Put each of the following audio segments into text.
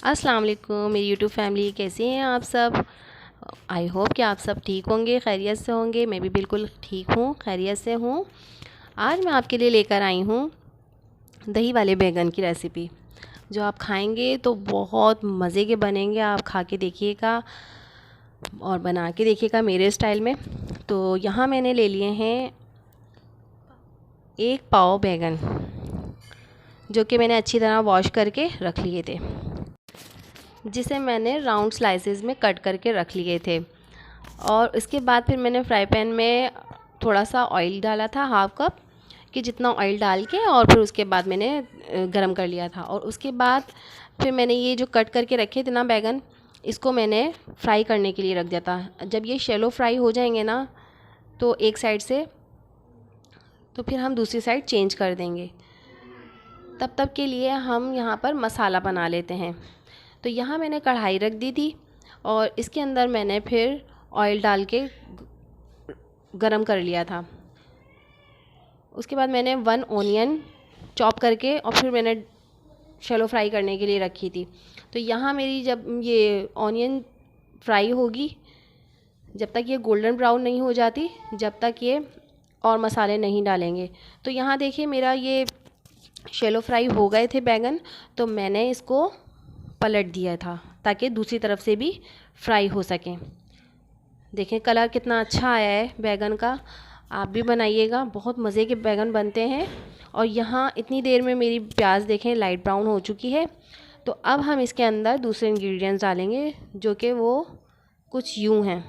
अस्सलाम वालेकुम मेरी यूट्यूब फैमिली, कैसे हैं आप सब। आई होप कि आप सब ठीक होंगे, खैरियत से होंगे। मैं भी बिल्कुल ठीक हूँ, खैरियत से हूँ। आज मैं आपके लिए लेकर आई हूँ दही वाले बैंगन की रेसिपी, जो आप खाएंगे तो बहुत मज़े के बनेंगे। आप खा के देखिएगा और बना के देखिएगा मेरे स्टाइल में। तो यहाँ मैंने ले लिए हैं 1 पाव बैंगन, जो कि मैंने अच्छी तरह वॉश करके रख लिए थे, जिसे मैंने राउंड स्लाइसेस में कट करके रख लिए थे। और इसके बाद फिर मैंने फ्राई पैन में थोड़ा सा ऑयल डाला था, हाफ कप कि जितना ऑयल डाल के, और फिर उसके बाद मैंने गरम कर लिया था। और उसके बाद फिर मैंने ये जो कट करके रखे थे ना बैगन, इसको मैंने फ्राई करने के लिए रख दिया था। जब ये शैलो फ्राई हो जाएंगे ना, तो एक साइड से, तो फिर हम दूसरी साइड चेंज कर देंगे। तब तक के लिए हम यहाँ पर मसाला बना लेते हैं। तो यहाँ मैंने कढ़ाई रख दी थी और इसके अंदर मैंने फिर ऑयल डाल के गरम कर लिया था। उसके बाद मैंने 1 ऑनियन चॉप करके और फिर मैंने शैलो फ्राई करने के लिए रखी थी। तो यहाँ मेरी जब ये ऑनियन फ्राई होगी, जब तक ये गोल्डन ब्राउन नहीं हो जाती, जब तक ये और मसाले नहीं डालेंगे। तो यहाँ देखिए मेरा ये शैलो फ्राई हो गए थे बैंगन, तो मैंने इसको पलट दिया था ताकि दूसरी तरफ से भी फ्राई हो सकें। देखें कलर कितना अच्छा आया है बैगन का। आप भी बनाइएगा, बहुत मज़े के बैगन बनते हैं। और यहाँ इतनी देर में मेरी प्याज देखें लाइट ब्राउन हो चुकी है। तो अब हम इसके अंदर दूसरे इंग्रेडिएंट्स डालेंगे, जो कि वो कुछ यूँ हैं।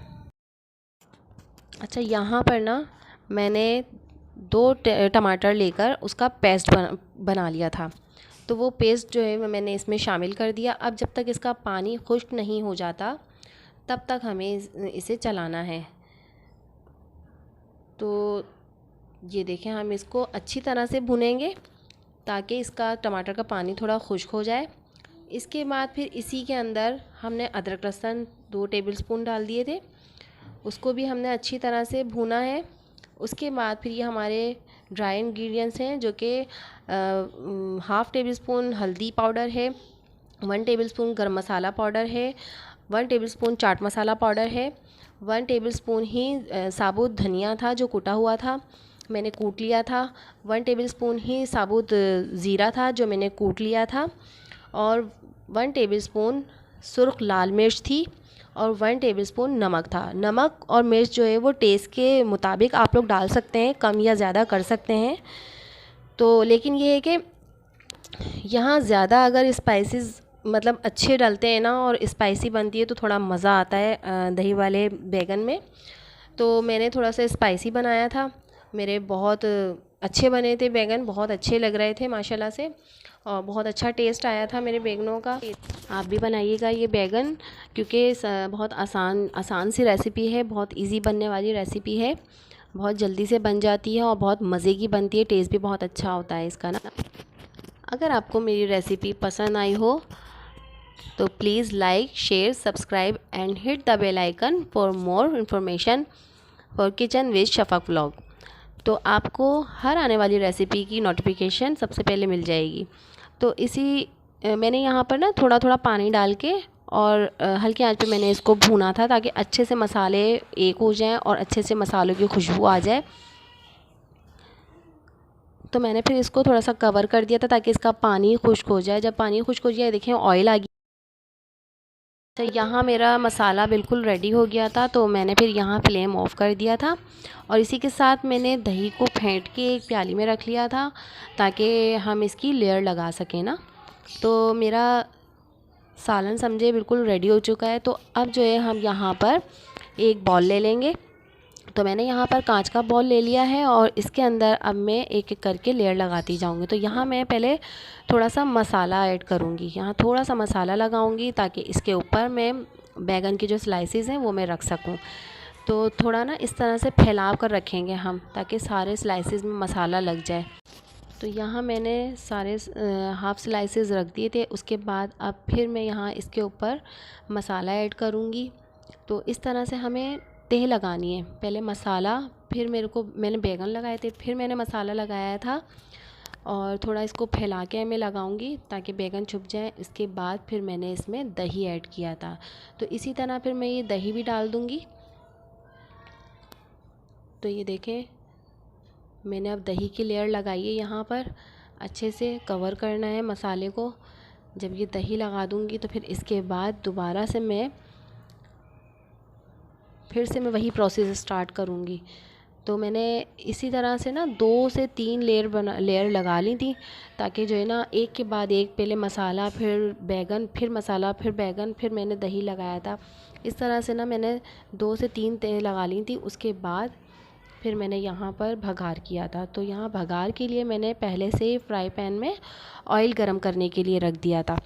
अच्छा, यहाँ पर ना मैंने 2 टमाटर लेकर उसका पेस्ट बना लिया था। तो वो पेस्ट जो है मैंने इसमें शामिल कर दिया। अब जब तक इसका पानी खुश्क नहीं हो जाता, तब तक हमें इसे चलाना है। तो ये देखें, हम इसको अच्छी तरह से भुनेंगे ताकि इसका टमाटर का पानी थोड़ा खुश्क हो जाए। इसके बाद फिर इसी के अंदर हमने अदरक लहसुन 2 टेबलस्पून डाल दिए थे, उसको भी हमने अच्छी तरह से भूना है। उसके बाद फिर ये हमारे ड्राई इंग्रेडिएंट्स हैं, जो कि हाफ़ टेबल स्पून हल्दी पाउडर है, 1 टेबलस्पून गरम मसाला पाउडर है, 1 टेबलस्पून चाट मसाला पाउडर है, 1 टेबलस्पून ही साबुत धनिया था जो कूटा हुआ था, मैंने कूट लिया था। 1 टेबलस्पून ही साबुत ज़ीरा था जो मैंने कूट लिया था। और 1 टेबलस्पून सुर्ख लाल मिर्च थी और 1 टेबलस्पून नमक था। नमक और मिर्च जो है वो टेस्ट के मुताबिक आप लोग डाल सकते हैं, कम या ज़्यादा कर सकते हैं। तो लेकिन ये है कि यहाँ ज़्यादा अगर स्पाइसेस मतलब अच्छे डलते हैं ना और स्पाइसी बनती है, तो थोड़ा मज़ा आता है दही वाले बैगन में। तो मैंने थोड़ा सा स्पाइसी बनाया था, मेरे बहुत अच्छे बने थे बैगन, बहुत अच्छे लग रहे थे माशाल्लाह से, और बहुत अच्छा टेस्ट आया था मेरे बैगनों का। आप भी बनाइएगा ये बैगन, क्योंकि बहुत आसान सी रेसिपी है, बहुत इजी बनने वाली रेसिपी है, बहुत जल्दी से बन जाती है और बहुत मज़े की बनती है। टेस्ट भी बहुत अच्छा होता है इसका ना। अगर आपको मेरी रेसिपी पसंद आई हो तो please like, share, subscribe and hit the bell icon for more information for kitchen with Shafaq vlog. तो आपको हर आने वाली रेसिपी की नोटिफिकेशन सबसे पहले मिल जाएगी। तो मैंने यहाँ पर ना थोड़ा थोड़ा पानी डाल के और हल्की आंच पे मैंने इसको भूना था, ताकि अच्छे से मसाले एक हो जाएं और अच्छे से मसालों की खुशबू आ जाए। तो मैंने फिर इसको थोड़ा सा कवर कर दिया था ताकि इसका पानी खुश्क हो जाए। जब पानी खुश्क हो जाए, देखें ऑयल आ गया। तो यहाँ मेरा मसाला बिल्कुल रेडी हो गया था, तो मैंने फिर यहाँ फ्लेम ऑफ कर दिया था। और इसी के साथ मैंने दही को फेंट के एक प्याली में रख लिया था, ताकि हम इसकी लेयर लगा सकें ना। तो मेरा सालन समझे बिल्कुल रेडी हो चुका है। तो अब जो है हम यहाँ पर एक बॉल ले लेंगे। तो मैंने यहाँ पर कांच का बॉल ले लिया है और इसके अंदर अब मैं एक एक करके लेयर लगाती जाऊँगी। तो यहाँ मैं पहले थोड़ा सा मसाला ऐड करूँगी, यहाँ थोड़ा सा मसाला लगाऊँगी ताकि इसके ऊपर मैं बैगन की जो स्लाइसेस हैं वो मैं रख सकूँ। तो थोड़ा ना इस तरह से फैलाव कर रखेंगे हम, ताकि सारे स्लाइसेस में मसाला लग जाए। तो यहाँ मैंने सारे हाफ़ स्लाइसेस रख दिए थे। उसके बाद अब फिर मैं यहाँ इसके ऊपर मसाला ऐड करूँगी। तो इस तरह से हमें तह लगानी है, पहले मसाला, फिर मैंने बैगन लगाए थे, फिर मैंने मसाला लगाया था। और थोड़ा इसको फैला के मैं लगाऊंगी ताकि बैंगन छुप जाए। इसके बाद फिर मैंने इसमें दही ऐड किया था, तो इसी तरह फिर मैं ये दही भी डाल दूंगी। तो ये देखें, मैंने अब दही की लेयर लगाई है। यहाँ पर अच्छे से कवर करना है मसाले को। जब ये दही लगा दूंगी तो फिर इसके बाद दोबारा से मैं वही प्रोसेस स्टार्ट करूँगी। तो मैंने इसी तरह से ना 2 से 3 लेयर लगा ली थी, ताकि जो है ना एक के बाद एक, पहले मसाला फिर बैगन फिर मसाला फिर बैगन फिर मैंने दही लगाया था। इस तरह से ना मैंने 2 से 3 तह लगा ली थी। उसके बाद फिर मैंने यहाँ पर भगार किया था। तो यहाँ भगार के लिए मैंने पहले से ही फ्राई पैन में ऑयल गरम करने के लिए रख दिया था।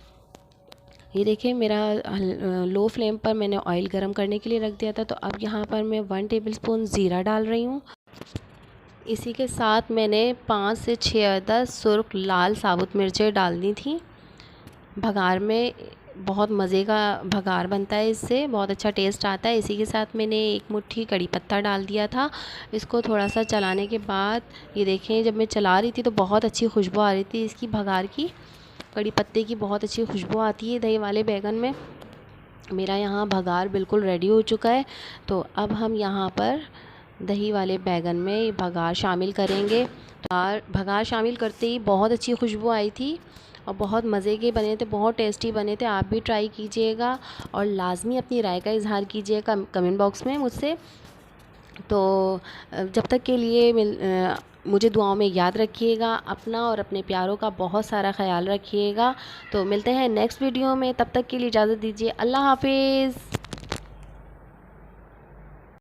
ये देखिए, मेरा लो फ्लेम पर मैंने ऑयल गरम करने के लिए रख दिया था। तो अब यहाँ पर मैं 1 टेबलस्पून ज़ीरा डाल रही हूँ। इसी के साथ मैंने 5 से 6 अदद सुर्ख लाल साबुत मिर्चें डालनी थी। भगार में बहुत मज़े का भगार बनता है, इससे बहुत अच्छा टेस्ट आता है। इसी के साथ मैंने 1 मुट्ठी कड़ी पत्ता डाल दिया था। इसको थोड़ा सा चलाने के बाद ये देखें, जब मैं चला रही थी तो बहुत अच्छी खुशबू आ रही थी इसकी, भगार की, कड़ी पत्ते की बहुत अच्छी खुशबू आती है दही वाले बैगन में। मेरा यहाँ भगार बिल्कुल रेडी हो चुका है। तो अब हम यहाँ पर दही वाले बैगन में भगार शामिल करेंगे। और भगार शामिल करते ही बहुत अच्छी खुशबू आई थी और बहुत मज़े के बने थे, बहुत टेस्टी बने थे। आप भी ट्राई कीजिएगा और लाजमी अपनी राय का इजहार कीजिएगा कमेंट बॉक्स में मुझसे। तो जब तक के लिए मुझे दुआओं में याद रखिएगा। अपना और अपने प्यारों का बहुत सारा ख्याल रखिएगा। तो मिलते हैं नेक्स्ट वीडियो में, तब तक के लिए इजाज़त दीजिए। अल्लाह हाफिज़।